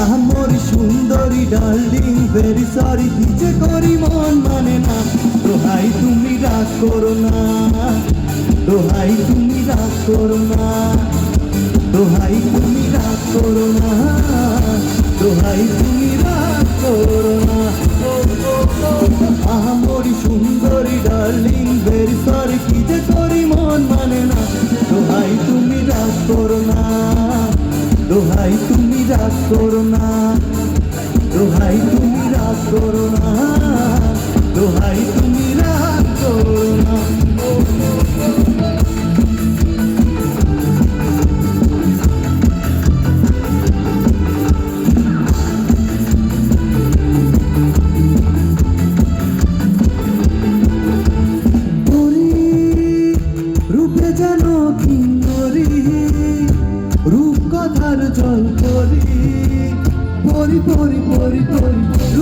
আমার সুন্দরী darling very sorry কি যে করি মন মানে না দোহাই তুমি রাগ করো না দোহাই তুমি রাগ করো না দোহাই তুমি রাগ করো না দোহাই তুমি রাগ করো না আমার সুন্দরী ডার্লিং ভেরি সরি কি যে করি মন মানে না দোহাই তুমি রাগ করো না দোহাই তুমি রাগ করো না দোহাই তুমি রাগ করো না দোহাই তুমি রাগ করো না রূপে যেন কিঙ্করি রূপ কথার জল করি পরি পরি পরি পরি